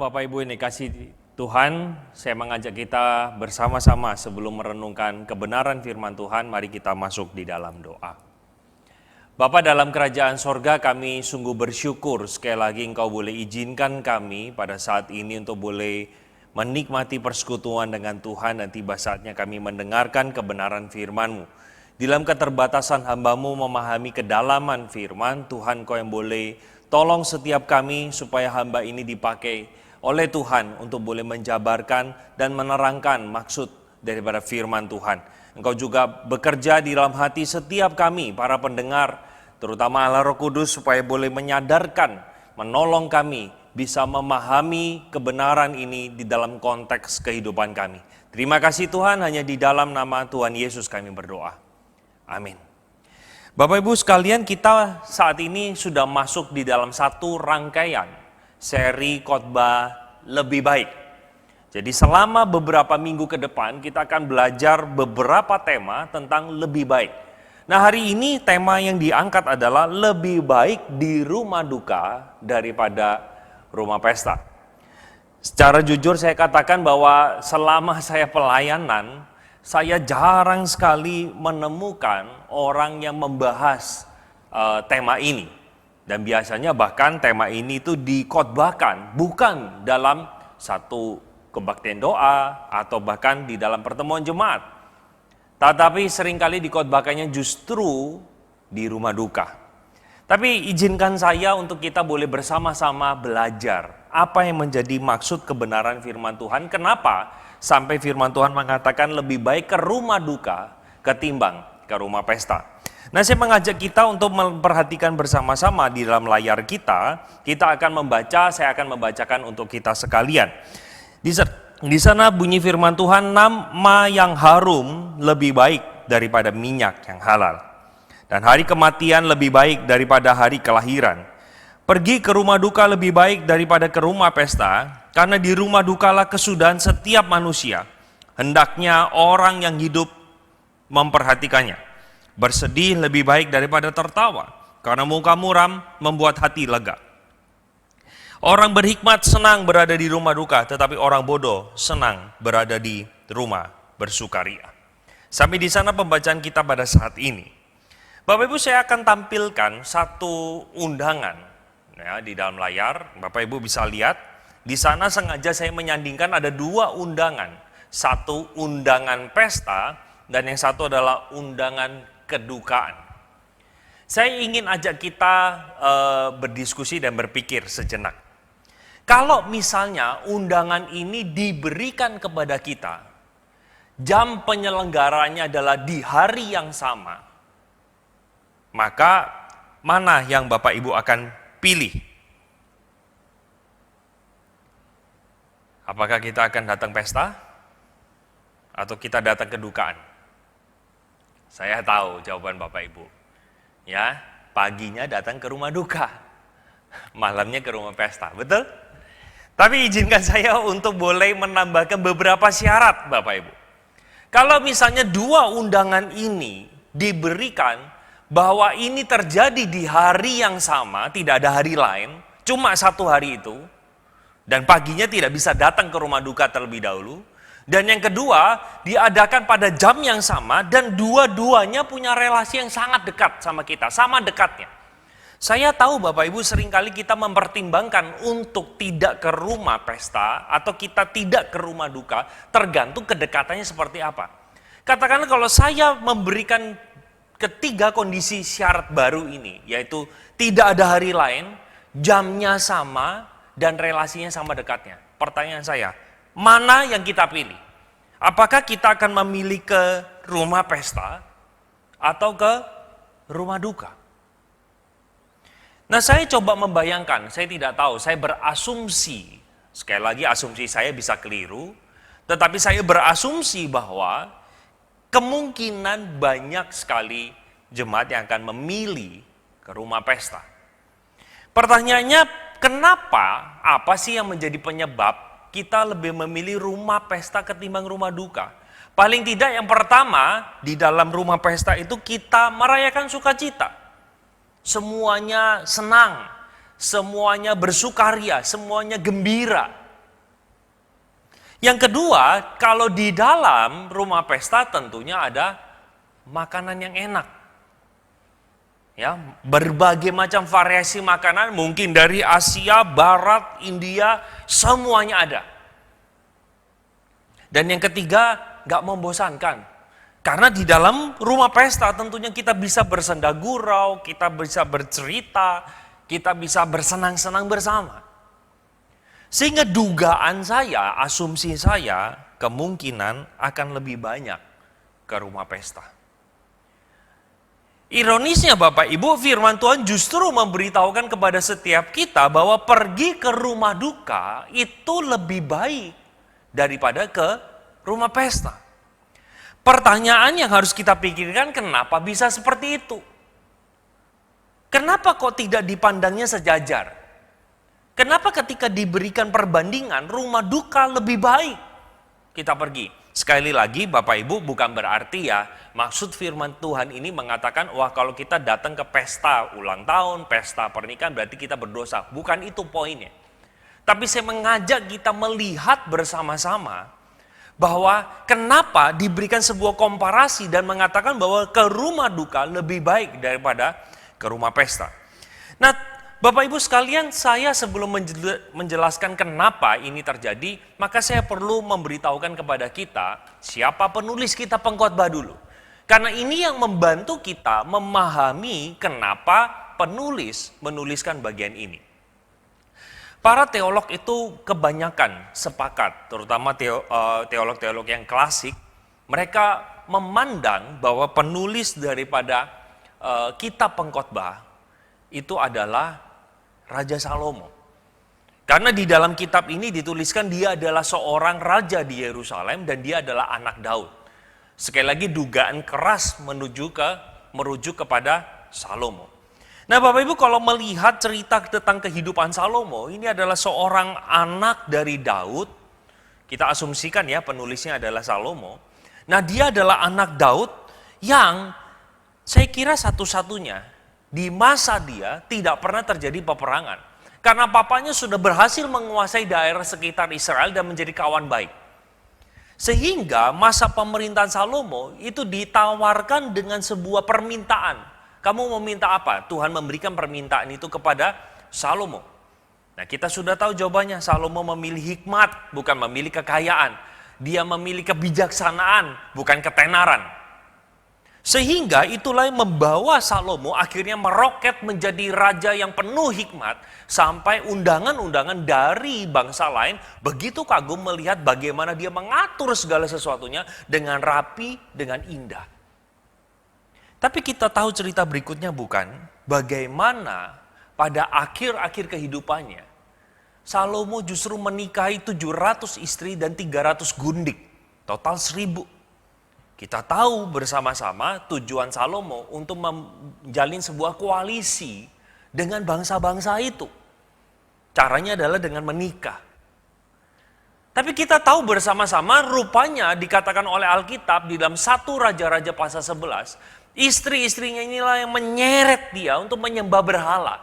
Bapak Ibu ini kasih Tuhan, saya mengajak kita bersama-sama sebelum merenungkan kebenaran firman Tuhan, mari kita masuk di dalam doa. Bapa dalam kerajaan sorga, kami sungguh bersyukur sekali lagi Engkau boleh izinkan kami pada saat ini untuk boleh menikmati persekutuan dengan Tuhan, dan tiba saatnya kami mendengarkan kebenaran firman-Mu. Di dalam keterbatasan hamba-Mu memahami kedalaman firman, Tuhan Kau yang boleh tolong setiap kami supaya hamba ini dipakai oleh Tuhan untuk boleh menjabarkan dan menerangkan maksud daripada firman Tuhan. Engkau juga bekerja di dalam hati setiap kami, para pendengar, terutama Allah Roh Kudus, supaya boleh menyadarkan, menolong kami bisa memahami kebenaran ini di dalam konteks kehidupan kami. Terima kasih Tuhan, hanya di dalam nama Tuhan Yesus kami berdoa. Amin. Bapak Ibu sekalian, kita saat ini sudah masuk di dalam satu rangkaian seri khotbah lebih baik. Jadi selama beberapa minggu ke depan kita akan belajar beberapa tema tentang lebih baik. Nah, hari ini tema yang diangkat adalah lebih baik di rumah duka daripada rumah pesta. Secara jujur saya katakan bahwa selama saya pelayanan, saya jarang sekali menemukan orang yang membahas tema ini. Dan biasanya bahkan tema ini itu dikhotbahkan bukan dalam satu kebaktian doa atau bahkan di dalam pertemuan jemaat. Tetapi seringkali dikhotbahkannya justru di rumah duka. Tapi izinkan saya untuk kita boleh bersama-sama belajar apa yang menjadi maksud kebenaran firman Tuhan. Kenapa sampai firman Tuhan mengatakan lebih baik ke rumah duka ketimbang ke rumah pesta. Nah, saya mengajak kita untuk memperhatikan bersama-sama di dalam layar kita. Kita akan membaca, saya akan membacakan untuk kita sekalian. Di sana bunyi firman Tuhan, nama yang harum lebih baik daripada minyak yang halal. Dan hari kematian lebih baik daripada hari kelahiran. Pergi ke rumah duka lebih baik daripada ke rumah pesta, karena di rumah dukalah kesudahan setiap manusia. Hendaknya orang yang hidup memperhatikannya. Bersedih lebih baik daripada tertawa, karena muka muram membuat hati lega. Orang berhikmat senang berada di rumah duka, tetapi orang bodoh senang berada di rumah bersukaria. Sampai di sana pembacaan kita pada saat ini. Bapak Ibu, saya akan tampilkan satu undangan ya, di dalam layar. Bapak Ibu bisa lihat, di sana sengaja saya menyandingkan ada dua undangan. Satu undangan pesta, dan yang satu adalah undangan kedukaan. Saya ingin ajak kita berdiskusi dan berpikir sejenak. Kalau misalnya undangan ini diberikan kepada kita, jam penyelenggaranya adalah di hari yang sama, maka mana yang Bapak Ibu akan pilih? Apakah kita akan datang pesta atau kita datang kedukaan? Saya tahu jawaban Bapak Ibu. Ya, paginya datang ke rumah duka, malamnya ke rumah pesta, betul? Tapi izinkan saya untuk boleh menambahkan beberapa syarat Bapak Ibu. Kalau misalnya dua undangan ini diberikan bahwa ini terjadi di hari yang sama, tidak ada hari lain, cuma satu hari itu, dan paginya tidak bisa datang ke rumah duka terlebih dahulu. Dan yang kedua, diadakan pada jam yang sama dan dua-duanya punya relasi yang sangat dekat sama kita, sama dekatnya. Saya tahu Bapak Ibu seringkali kita mempertimbangkan untuk tidak ke rumah pesta atau kita tidak ke rumah duka, tergantung kedekatannya seperti apa. Katakanlah kalau saya memberikan ketiga kondisi syarat baru ini, yaitu tidak ada hari lain, jamnya sama, dan relasinya sama dekatnya. Pertanyaan saya, mana yang kita pilih? Apakah kita akan memilih ke rumah pesta atau ke rumah duka? Nah, saya coba membayangkan, saya tidak tahu, saya berasumsi, sekali lagi asumsi saya bisa keliru, tetapi saya berasumsi bahwa kemungkinan banyak sekali jemaat yang akan memilih ke rumah pesta. Pertanyaannya, kenapa? Apa sih yang menjadi penyebab kita lebih memilih rumah pesta ketimbang rumah duka? Paling tidak yang pertama, di dalam rumah pesta itu kita merayakan sukacita. Semuanya senang, semuanya bersukaria, semuanya gembira. Yang kedua, kalau di dalam rumah pesta tentunya ada makanan yang enak. Ya, berbagai macam variasi makanan, mungkin dari Asia, Barat, India, semuanya ada. Dan yang ketiga, nggak membosankan. Karena di dalam rumah pesta tentunya kita bisa bersenda gurau, kita bisa bercerita, kita bisa bersenang-senang bersama. Sehingga dugaan saya, asumsi saya, kemungkinan akan lebih banyak ke rumah pesta. Ironisnya Bapak Ibu, firman Tuhan justru memberitahukan kepada setiap kita bahwa pergi ke rumah duka itu lebih baik daripada ke rumah pesta. Pertanyaan yang harus kita pikirkan, kenapa bisa seperti itu? Kenapa kok tidak dipandangnya sejajar? Kenapa ketika diberikan perbandingan, rumah duka lebih baik kita pergi? Sekali lagi Bapak Ibu, bukan berarti ya maksud firman Tuhan ini mengatakan, wah kalau kita datang ke pesta ulang tahun, pesta pernikahan berarti kita berdosa. Bukan itu poinnya. Tapi saya mengajak kita melihat bersama-sama bahwa kenapa diberikan sebuah komparasi dan mengatakan bahwa ke rumah duka lebih baik daripada ke rumah pesta. Nah, Bapak Ibu sekalian, saya sebelum menjelaskan kenapa ini terjadi, maka saya perlu memberitahukan kepada kita siapa penulis kitab Pengkhotbah dulu. Karena ini yang membantu kita memahami kenapa penulis menuliskan bagian ini. Para teolog itu kebanyakan sepakat, terutama teolog-teolog yang klasik, mereka memandang bahwa penulis daripada kitab Pengkhotbah itu adalah Raja Salomo. Karena di dalam kitab ini dituliskan dia adalah seorang raja di Yerusalem dan dia adalah anak Daud. Sekali lagi dugaan keras merujuk kepada Salomo. Nah Bapak Ibu, kalau melihat cerita tentang kehidupan Salomo, ini adalah seorang anak dari Daud. Kita asumsikan ya penulisnya adalah Salomo. Nah dia adalah anak Daud yang saya kira satu-satunya di masa dia tidak pernah terjadi peperangan. Karena papanya sudah berhasil menguasai daerah sekitar Israel dan menjadi kawan baik. Sehingga masa pemerintahan Salomo itu ditawarkan dengan sebuah permintaan. Kamu mau minta apa? Tuhan memberikan permintaan itu kepada Salomo. Nah kita sudah tahu jawabannya. Salomo memilih hikmat, bukan memilih kekayaan. Dia memilih kebijaksanaan, bukan ketenaran. Sehingga itulah yang membawa Salomo akhirnya meroket menjadi raja yang penuh hikmat. Sampai undangan-undangan dari bangsa lain begitu kagum melihat bagaimana dia mengatur segala sesuatunya dengan rapi, dengan indah. Tapi kita tahu cerita berikutnya bukan? Bagaimana pada akhir-akhir kehidupannya Salomo justru menikahi 700 istri dan 300 gundik. Total 1000. Kita tahu bersama-sama tujuan Salomo untuk menjalin sebuah koalisi dengan bangsa-bangsa itu. Caranya adalah dengan menikah. Tapi kita tahu bersama-sama rupanya dikatakan oleh Alkitab di dalam 1 Raja-Raja pasal 11, istri-istrinya inilah yang menyeret dia untuk menyembah berhala.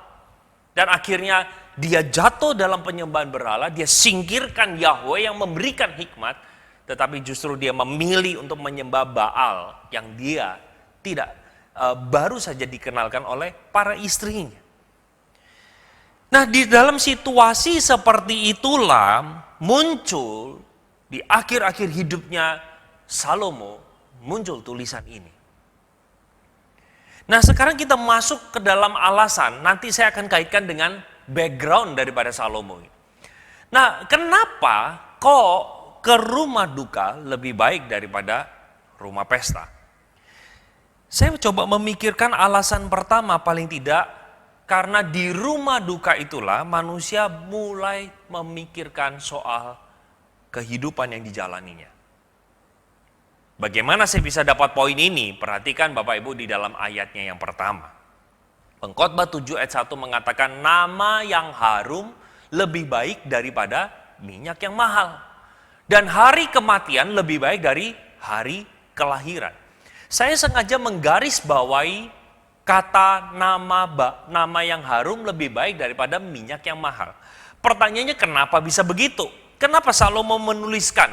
Dan akhirnya dia jatuh dalam penyembahan berhala, dia singkirkan Yahweh yang memberikan hikmat, tetapi justru dia memilih untuk menyembah Baal yang dia tidak baru saja dikenalkan oleh para istrinya. Nah di dalam situasi seperti itulah muncul di akhir-akhir hidupnya Salomo muncul tulisan ini. Nah sekarang kita masuk ke dalam alasan, nanti saya akan kaitkan dengan background daripada Salomo. Nah kenapa kok ke rumah duka lebih baik daripada rumah pesta? Saya coba memikirkan alasan pertama paling tidak, karena di rumah duka itulah manusia mulai memikirkan soal kehidupan yang dijalaninya. Bagaimana saya bisa dapat poin ini? Perhatikan Bapak Ibu di dalam ayatnya yang pertama. Pengkhotbah 7 ayat 1 mengatakan nama yang harum lebih baik daripada minyak yang mahal. Dan hari kematian lebih baik dari hari kelahiran. Saya sengaja menggarisbawahi kata nama yang harum lebih baik daripada minyak yang mahal. Pertanyaannya kenapa bisa begitu? Kenapa Salomo menuliskan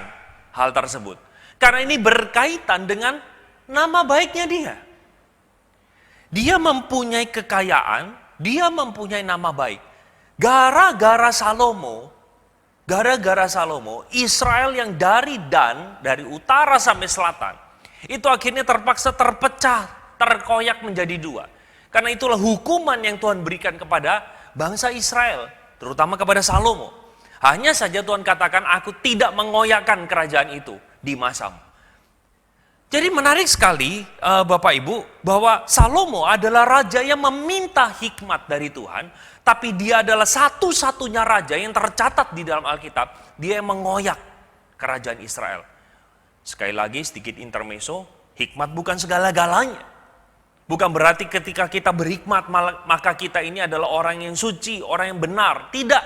hal tersebut? Karena ini berkaitan dengan nama baiknya dia. Dia mempunyai kekayaan, dia mempunyai nama baik. Gara-gara Salomo, Israel yang dari Dan, dari utara sampai selatan, itu akhirnya terpaksa terpecah, terkoyak menjadi dua. Karena itulah hukuman yang Tuhan berikan kepada bangsa Israel, terutama kepada Salomo. Hanya saja Tuhan katakan, aku tidak mengoyakkan kerajaan itu di masamu. Jadi menarik sekali Bapak Ibu, bahwa Salomo adalah raja yang meminta hikmat dari Tuhan, tapi dia adalah satu-satunya raja yang tercatat di dalam Alkitab, dia yang mengoyak kerajaan Israel. Sekali lagi sedikit intermezzo, hikmat bukan segala-galanya. Bukan berarti ketika kita berhikmat maka kita ini adalah orang yang suci, orang yang benar. Tidak.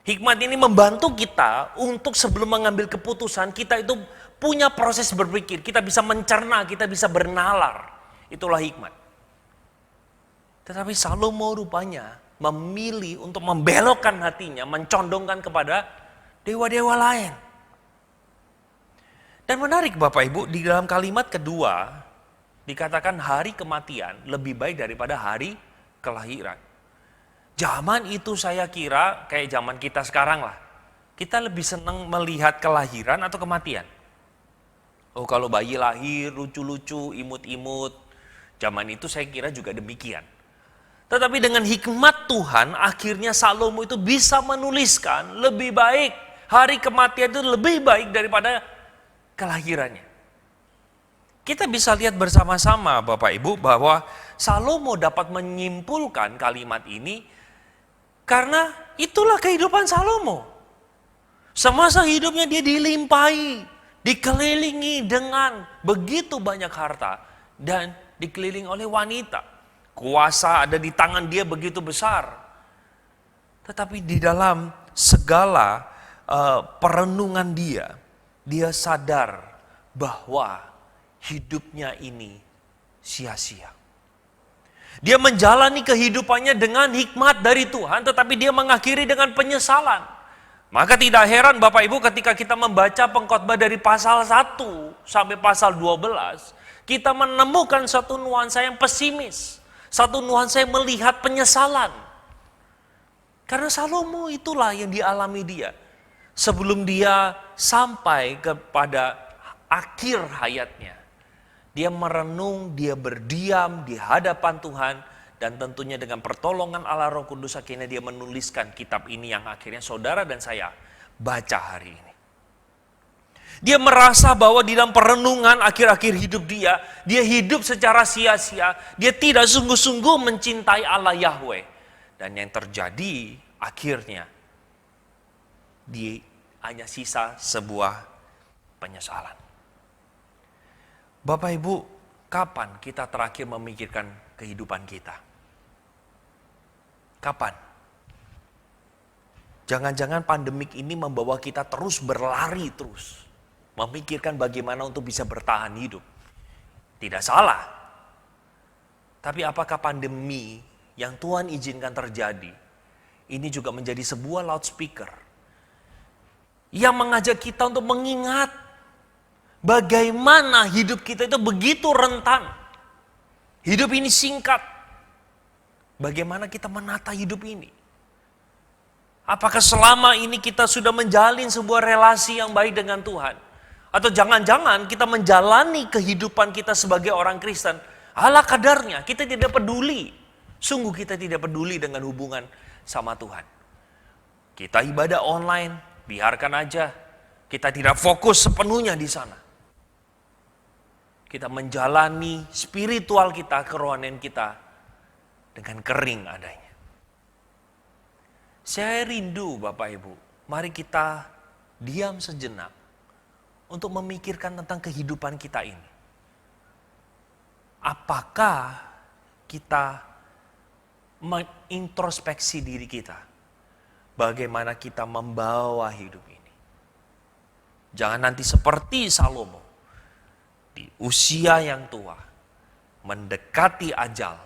Hikmat ini membantu kita untuk sebelum mengambil keputusan, kita itu punya proses berpikir, kita bisa mencerna, kita bisa bernalar. Itulah hikmat. Tetapi Salomo rupanya memilih untuk membelokkan hatinya, mencondongkan kepada dewa-dewa lain. Dan menarik Bapak Ibu, di dalam kalimat kedua dikatakan hari kematian lebih baik daripada hari kelahiran. Zaman itu saya kira kayak zaman kita sekarang lah. Kita lebih senang melihat kelahiran atau kematian. Oh, kalau bayi lahir lucu-lucu, imut-imut. Zaman itu saya kira juga demikian. Tetapi dengan hikmat Tuhan, akhirnya Salomo itu bisa menuliskan lebih baik. Hari kematian itu lebih baik daripada kelahirannya. Kita bisa lihat bersama-sama Bapak Ibu bahwa Salomo dapat menyimpulkan kalimat ini karena itulah kehidupan Salomo. Semasa hidupnya dia dilimpahi, dikelilingi dengan begitu banyak harta dan dikelilingi oleh wanita. Kuasa ada di tangan dia begitu besar. Tetapi di dalam segala perenungan dia sadar bahwa hidupnya ini sia-sia. Dia menjalani kehidupannya dengan hikmat dari Tuhan, tetapi dia mengakhiri dengan penyesalan. Maka tidak heran Bapak Ibu ketika kita membaca pengkhotbah dari pasal 1 sampai pasal 12, kita menemukan satu nuansa yang pesimis, satu nuansa yang melihat penyesalan. Karena Salomo itulah yang dialami dia. Sebelum dia sampai kepada akhir hayatnya, dia merenung, dia berdiam di hadapan Tuhan, dan tentunya dengan pertolongan Allah Roh Kudus akhirnya dia menuliskan kitab ini yang akhirnya saudara dan saya baca hari ini. Dia merasa bahwa di dalam perenungan akhir-akhir hidup dia hidup secara sia-sia, dia tidak sungguh-sungguh mencintai Allah Yahweh. Dan yang terjadi akhirnya dia hanya sisa sebuah penyesalan. Bapak Ibu, kapan kita terakhir memikirkan kehidupan kita? Kapan? Jangan-jangan pandemik ini membawa kita terus berlari terus. Memikirkan bagaimana untuk bisa bertahan hidup. Tidak salah. Tapi apakah pandemi yang Tuhan izinkan terjadi, ini juga menjadi sebuah loudspeaker yang mengajak kita untuk mengingat bagaimana hidup kita itu begitu rentan. Hidup ini singkat. Bagaimana kita menata hidup ini? Apakah selama ini kita sudah menjalin sebuah relasi yang baik dengan Tuhan? Atau jangan-jangan kita menjalani kehidupan kita sebagai orang Kristen ala kadarnya, kita tidak peduli. Sungguh kita tidak peduli dengan hubungan sama Tuhan. Kita ibadah online, biarkan aja. Kita tidak fokus sepenuhnya di sana. Kita menjalani spiritual kita, kerohanian kita dengan kering adanya. Saya rindu Bapak Ibu, mari kita diam sejenak untuk memikirkan tentang kehidupan kita ini. Apakah kita mengintrospeksi diri kita? Bagaimana kita membawa hidup ini? Jangan nanti seperti Salomo. Di usia yang tua, mendekati ajal,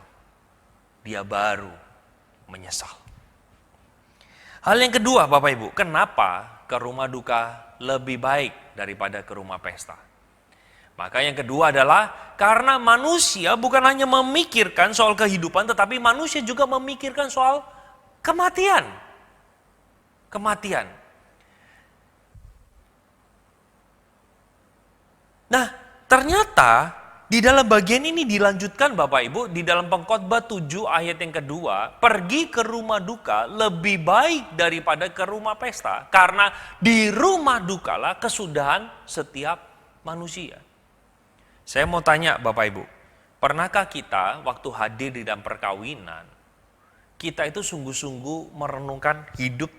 dia baru menyesal. Hal yang kedua Bapak Ibu, kenapa ke rumah duka lebih baik daripada ke rumah pesta? Maka yang kedua adalah karena manusia bukan hanya memikirkan soal kehidupan, tetapi manusia juga memikirkan soal kematian. Kematian. Nah, ternyata di dalam bagian ini dilanjutkan Bapak Ibu, di dalam Pengkhotbah 7 ayat yang kedua, pergi ke rumah duka lebih baik daripada ke rumah pesta, karena di rumah dukalah kesudahan setiap manusia. Saya mau tanya Bapak Ibu, pernahkah kita waktu hadir di dalam perkawinan, kita itu sungguh-sungguh merenungkan hidup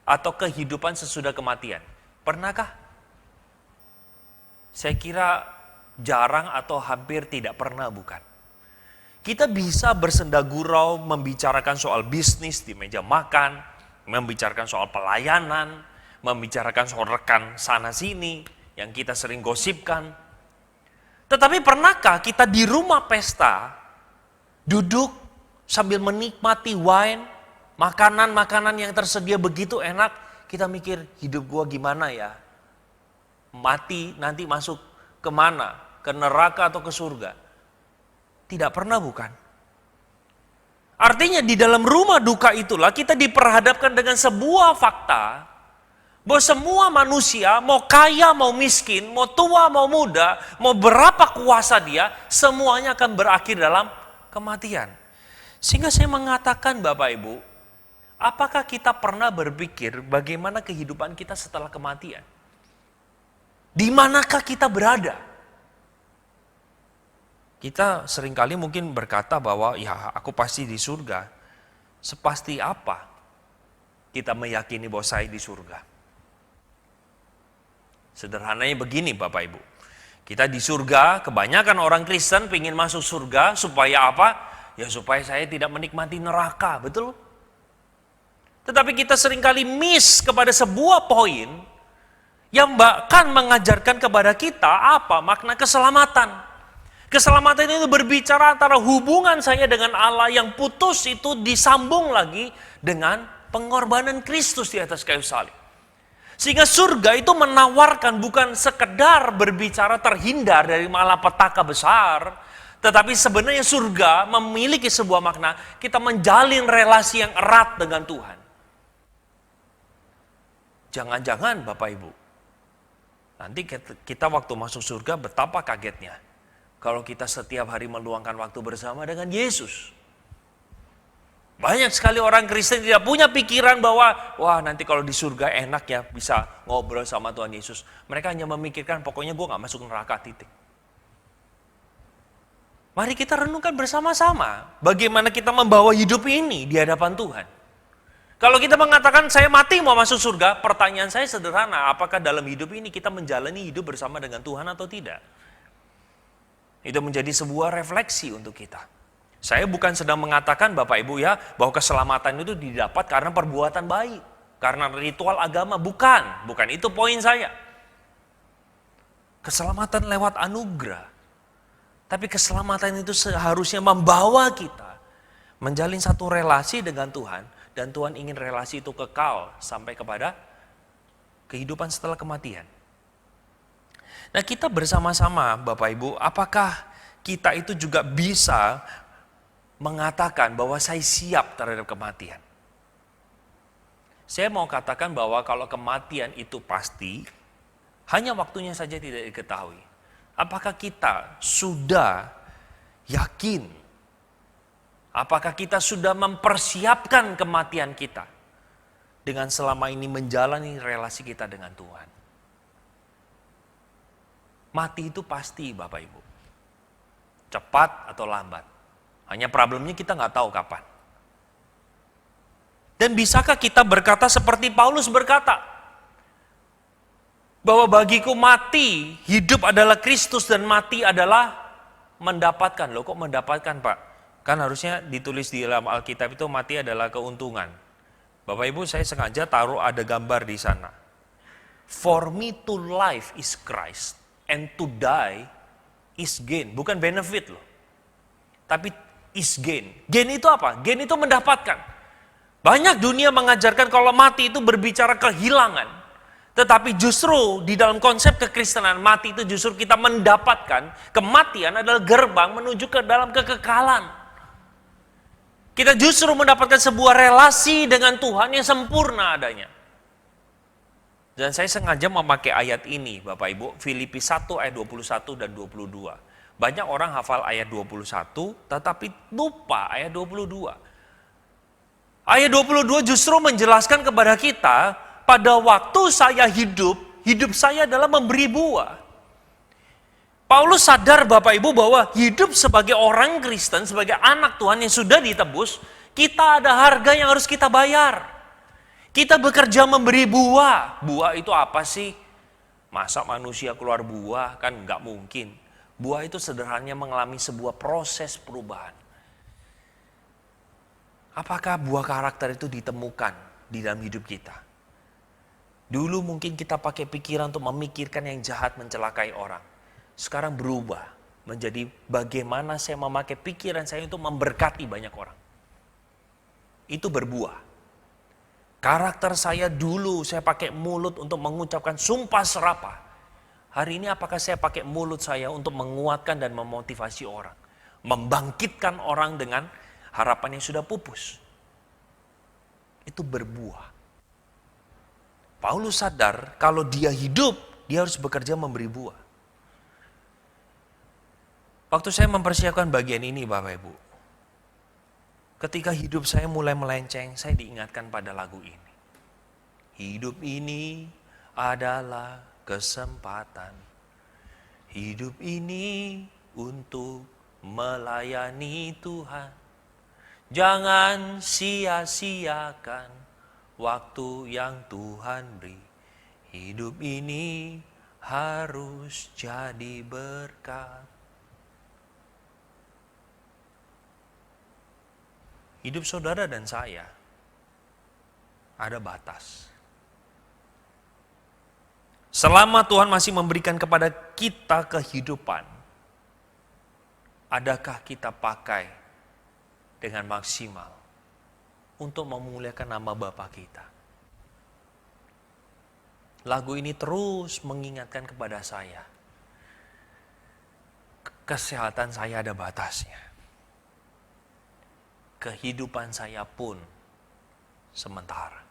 atau kehidupan sesudah kematian? Pernahkah? Saya kira jarang atau hampir tidak pernah, bukan? Kita bisa bersenda gurau membicarakan soal bisnis di meja makan, membicarakan soal pelayanan, membicarakan soal rekan sana sini yang kita sering gosipkan. Tetapi pernahkah kita di rumah pesta duduk sambil menikmati wine, makanan-makanan yang tersedia begitu enak, kita mikir hidup gua gimana ya? Mati nanti masuk kemana? Ke neraka atau ke surga? Tidak pernah, bukan? Artinya di dalam rumah duka itulah kita diperhadapkan dengan sebuah fakta bahwa semua manusia, mau kaya mau miskin, mau tua mau muda, mau berapa kuasa dia, semuanya akan berakhir dalam kematian. Sehingga saya mengatakan Bapak Ibu, apakah kita pernah berpikir bagaimana kehidupan kita setelah kematian? Di manakah kita berada? Kita seringkali mungkin berkata bahwa ya aku pasti di surga. Sepasti apa kita meyakini bahwa saya di surga? Sederhananya begini Bapak Ibu. Kita di surga, kebanyakan orang Kristen ingin masuk surga supaya apa? Ya supaya saya tidak menikmati neraka, betul? Tetapi kita seringkali miss kepada sebuah poin yang bahkan mengajarkan kepada kita apa makna keselamatan. Keselamatan itu berbicara antara hubungan saya dengan Allah yang putus itu disambung lagi dengan pengorbanan Kristus di atas kayu salib. Sehingga surga itu menawarkan bukan sekedar berbicara terhindar dari malapetaka besar, tetapi sebenarnya surga memiliki sebuah makna kita menjalin relasi yang erat dengan Tuhan. Jangan-jangan Bapak Ibu, nanti kita waktu masuk surga betapa kagetnya kalau kita setiap hari meluangkan waktu bersama dengan Yesus. Banyak sekali orang Kristen tidak punya pikiran bahwa wah nanti kalau di surga enak ya bisa ngobrol sama Tuhan Yesus. Mereka hanya memikirkan pokoknya gue gak masuk neraka, titik. Mari kita renungkan bersama-sama bagaimana kita membawa hidup ini di hadapan Tuhan. Kalau kita mengatakan saya mati mau masuk surga, pertanyaan saya sederhana, apakah dalam hidup ini kita menjalani hidup bersama dengan Tuhan atau tidak? Itu menjadi sebuah refleksi untuk kita. Saya bukan sedang mengatakan Bapak Ibu ya, bahwa keselamatan itu didapat karena perbuatan baik, karena ritual agama, bukan itu poin saya. Keselamatan lewat anugerah. Tapi keselamatan itu seharusnya membawa kita menjalin satu relasi dengan Tuhan, dan Tuhan ingin relasi itu kekal sampai kepada kehidupan setelah kematian. Nah, kita bersama-sama Bapak Ibu, apakah kita itu juga bisa mengatakan bahwa saya siap terhadap kematian? Saya mau katakan bahwa kalau kematian itu pasti, hanya waktunya saja tidak diketahui. Apakah kita sudah yakin? Apakah kita sudah mempersiapkan kematian kita dengan selama ini menjalani relasi kita dengan Tuhan? Mati itu pasti Bapak Ibu. Cepat atau lambat. Hanya problemnya kita nggak tahu kapan. Dan bisakah kita berkata seperti Paulus berkata, bahwa bagiku mati, hidup adalah Kristus dan mati adalah mendapatkan. Loh kok mendapatkan Pak? Kan harusnya ditulis di dalam Alkitab itu mati adalah keuntungan. Bapak Ibu, saya sengaja taruh ada gambar di sana. For me to life is Christ and to die is gain. Bukan benefit loh. Tapi is gain. Gain itu apa? Gain itu mendapatkan. Banyak dunia mengajarkan kalau mati itu berbicara kehilangan. Tetapi justru di dalam konsep kekristenan, mati itu justru kita mendapatkan, kematian adalah gerbang menuju ke dalam kekekalan. Kita justru mendapatkan sebuah relasi dengan Tuhan yang sempurna adanya. Dan saya sengaja memakai ayat ini, Bapak Ibu, Filipi 1 ayat 21 dan 22. Banyak orang hafal ayat 21, tetapi lupa ayat 22. Ayat 22 justru menjelaskan kepada kita, pada waktu saya hidup, hidup saya adalah memberi buah. Paulus sadar Bapak Ibu bahwa hidup sebagai orang Kristen, sebagai anak Tuhan yang sudah ditebus, kita ada harga yang harus kita bayar. Kita bekerja memberi buah. Buah itu apa sih? Masa manusia keluar buah? Kan nggak mungkin. Buah itu sederhananya mengalami sebuah proses perubahan. Apakah buah karakter itu ditemukan di dalam hidup kita? Dulu mungkin kita pakai pikiran untuk memikirkan yang jahat mencelakai orang. Sekarang berubah menjadi bagaimana saya memakai pikiran saya untuk memberkati banyak orang. Itu berbuah. Karakter saya dulu saya pakai mulut untuk mengucapkan sumpah serapah. Hari ini apakah saya pakai mulut saya untuk menguatkan dan memotivasi orang. Membangkitkan orang dengan harapan yang sudah pupus. Itu berbuah. Paulus sadar kalau dia hidup, dia harus bekerja memberi buah. Waktu saya mempersiapkan bagian ini Bapak Ibu, ketika hidup saya mulai melenceng, saya diingatkan pada lagu ini. Hidup ini adalah kesempatan. Hidup ini untuk melayani Tuhan. Jangan sia-siakan waktu yang Tuhan beri. Hidup ini harus jadi berkat. Hidup saudara dan saya ada batas. Selama Tuhan masih memberikan kepada kita kehidupan, adakah kita pakai dengan maksimal untuk memuliakan nama Bapa kita? Lagu ini terus mengingatkan kepada saya, kesehatan saya ada batasnya. Kehidupan saya pun sementara.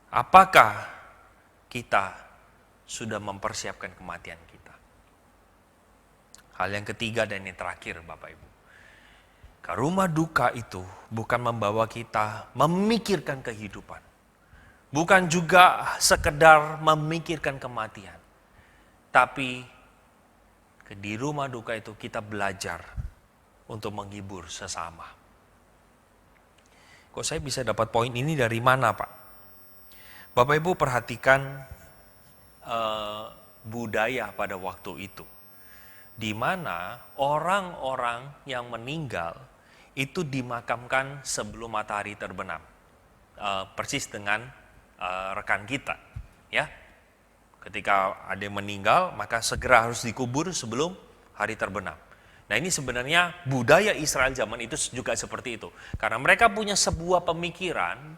Apakah kita sudah mempersiapkan kematian kita? Hal yang ketiga dan yang terakhir Bapak Ibu. Ke rumah duka itu bukan membawa kita memikirkan kehidupan. Bukan juga sekedar memikirkan kematian. Tapi di rumah duka itu kita belajar untuk menghibur sesama. Kok saya bisa dapat poin ini dari mana Pak? Bapak Ibu perhatikan budaya pada waktu itu. Di mana orang-orang yang meninggal itu dimakamkan sebelum matahari terbenam. Persis dengan rekan kita. Ya. Ketika ada yang meninggal, maka segera harus dikubur sebelum hari terbenam. Nah ini sebenarnya budaya Israel zaman itu juga seperti itu. Karena mereka punya sebuah pemikiran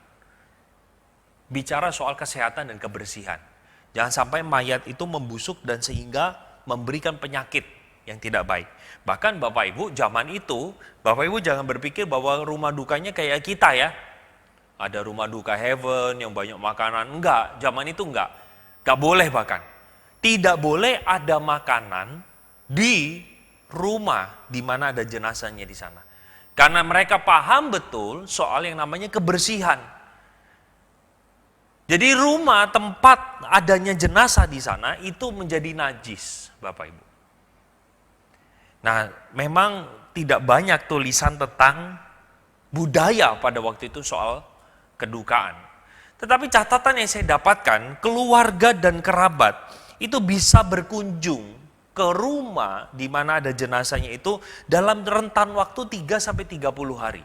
bicara soal kesehatan dan kebersihan. Jangan sampai mayat itu membusuk dan sehingga memberikan penyakit yang tidak baik. Bahkan Bapak Ibu zaman itu, Bapak Ibu jangan berpikir bahwa rumah dukanya kayak kita ya. Ada rumah duka heaven yang banyak makanan. Enggak, zaman itu enggak. Enggak boleh bahkan. Tidak boleh ada makanan di rumah di mana ada jenazahnya di sana. Karena mereka paham betul soal yang namanya kebersihan. Jadi rumah tempat adanya jenazah di sana itu menjadi najis, Bapak Ibu. Nah, memang tidak banyak tulisan tentang budaya pada waktu itu soal kedukaan. Tetapi catatan yang saya dapatkan, keluarga dan kerabat itu bisa berkunjung ke rumah di mana ada jenazahnya itu dalam rentan waktu 3-30 hari.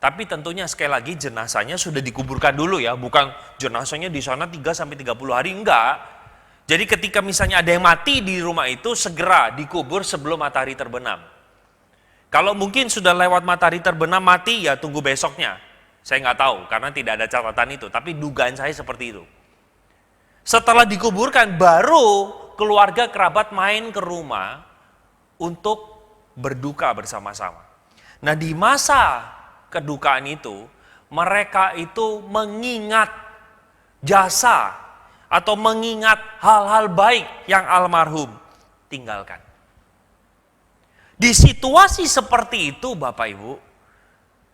Tapi tentunya sekali lagi jenazahnya sudah dikuburkan dulu ya, bukan jenazahnya di sana 3-30 hari, enggak. Jadi ketika misalnya ada yang mati di rumah itu segera dikubur sebelum matahari terbenam. Kalau mungkin sudah lewat matahari terbenam mati, ya tunggu besoknya. Saya nggak tahu, karena tidak ada catatan itu. Tapi dugaan saya seperti itu. Setelah dikuburkan, baru keluarga kerabat main ke rumah untuk berduka bersama-sama. Nah, di masa kedukaan itu, mereka itu mengingat jasa atau mengingat hal-hal baik yang almarhum tinggalkan. Di situasi seperti itu, Bapak Ibu,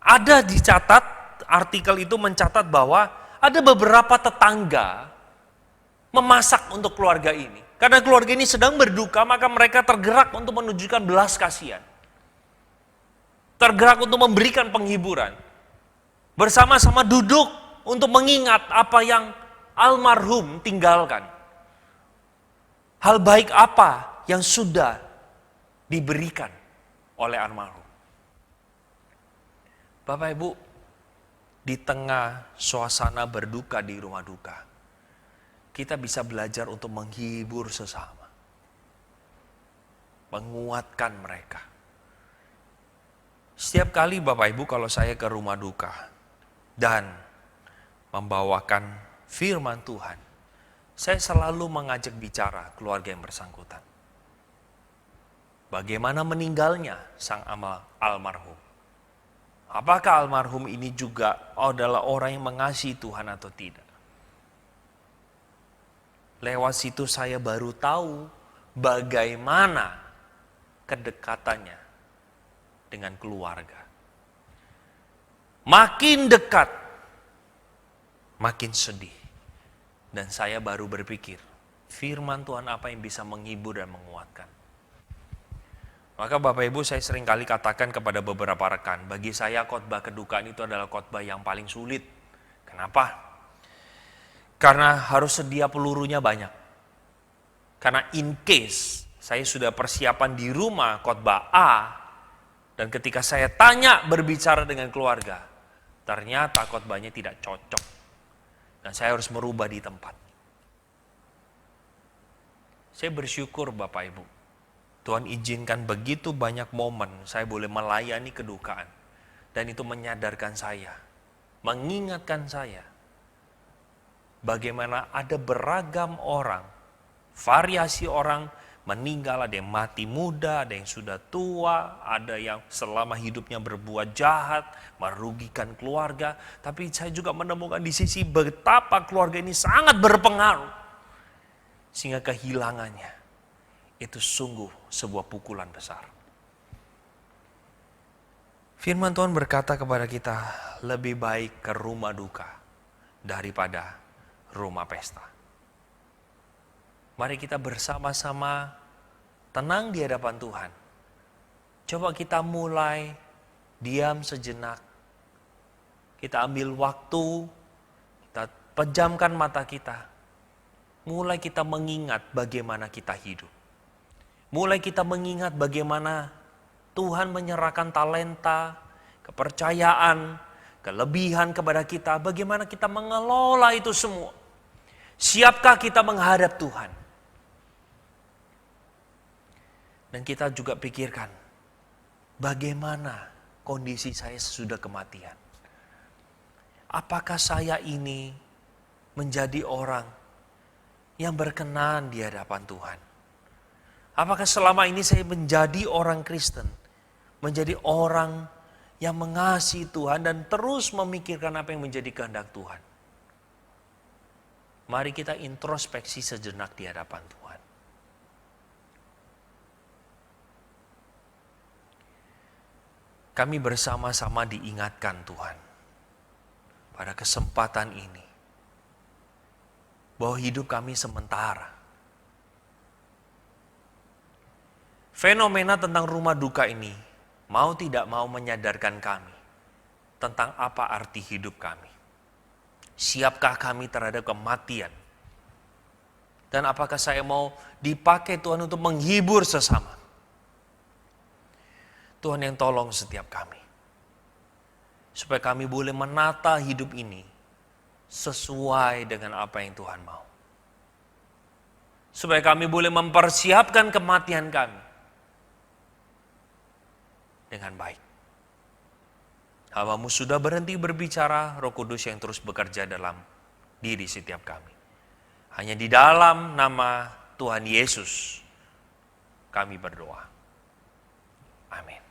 ada dicatat, artikel itu mencatat bahwa ada beberapa tetangga memasak untuk keluarga ini. Karena keluarga ini sedang berduka, maka mereka tergerak untuk menunjukkan belas kasihan. Tergerak untuk memberikan penghiburan. Bersama-sama duduk untuk mengingat apa yang almarhum tinggalkan. Hal baik apa yang sudah diberikan oleh almarhum. Bapak Ibu, di tengah suasana berduka di rumah duka, kita bisa belajar untuk menghibur sesama. Menguatkan mereka. Setiap kali Bapak Ibu kalau saya ke rumah duka dan membawakan firman Tuhan, saya selalu mengajak bicara keluarga yang bersangkutan. Bagaimana meninggalnya sang almarhum? Apakah almarhum ini juga adalah orang yang mengasihi Tuhan atau tidak? Lewat situ saya baru tahu bagaimana kedekatannya dengan keluarga. Makin dekat, makin sedih. Dan saya baru berpikir, firman Tuhan apa yang bisa menghibur dan menguatkan. Maka Bapak Ibu, saya sering kali katakan kepada beberapa rekan, bagi saya khotbah kedukaan itu adalah khotbah yang paling sulit. Kenapa? Karena harus sedia pelurunya banyak. Karena in case saya sudah persiapan di rumah khotbah A, dan ketika saya tanya berbicara dengan keluarga, ternyata khotbahnya tidak cocok. Dan saya harus merubah di tempat. Saya bersyukur Bapak Ibu, Tuhan izinkan begitu banyak momen saya boleh melayani kedukaan. Dan itu menyadarkan saya, mengingatkan saya, bagaimana ada beragam orang, variasi orang meninggal, ada yang mati muda, ada yang sudah tua, ada yang selama hidupnya berbuat jahat, merugikan keluarga. Tapi saya juga menemukan di sisi betapa keluarga ini sangat berpengaruh. Sehingga kehilangannya itu sungguh sebuah pukulan besar. Firman Tuhan berkata kepada kita, lebih baik ke rumah duka daripada rumah pesta. Mari kita bersama-sama tenang di hadapan Tuhan. Coba kita mulai diam sejenak. Kita ambil waktu, kita pejamkan mata kita. Mulai kita mengingat bagaimana kita hidup. Mulai kita mengingat bagaimana Tuhan menyerahkan talenta, kepercayaan, kelebihan kepada kita. Bagaimana kita mengelola itu semua. Siapkah kita menghadap Tuhan? Dan kita juga pikirkan, bagaimana kondisi saya sesudah kematian? Apakah saya ini menjadi orang yang berkenan di hadapan Tuhan? Apakah selama ini saya menjadi orang Kristen, menjadi orang yang mengasihi Tuhan dan terus memikirkan apa yang menjadi kehendak Tuhan? Mari kita introspeksi sejenak di hadapan Tuhan. Kami bersama-sama diingatkan Tuhan pada kesempatan ini bahwa hidup kami sementara. Fenomena tentang rumah duka ini mau tidak mau menyadarkan kami tentang apa arti hidup kami. Siapkah kami terhadap kematian? Dan apakah saya mau dipakai Tuhan untuk menghibur sesama? Tuhan yang tolong setiap kami. Supaya kami boleh menata hidup ini sesuai dengan apa yang Tuhan mau. Supaya kami boleh mempersiapkan kematian kami dengan baik. Hamba-Mu sudah berhenti berbicara, Roh Kudus yang terus bekerja dalam diri setiap kami. Hanya di dalam nama Tuhan Yesus kami berdoa. Amin.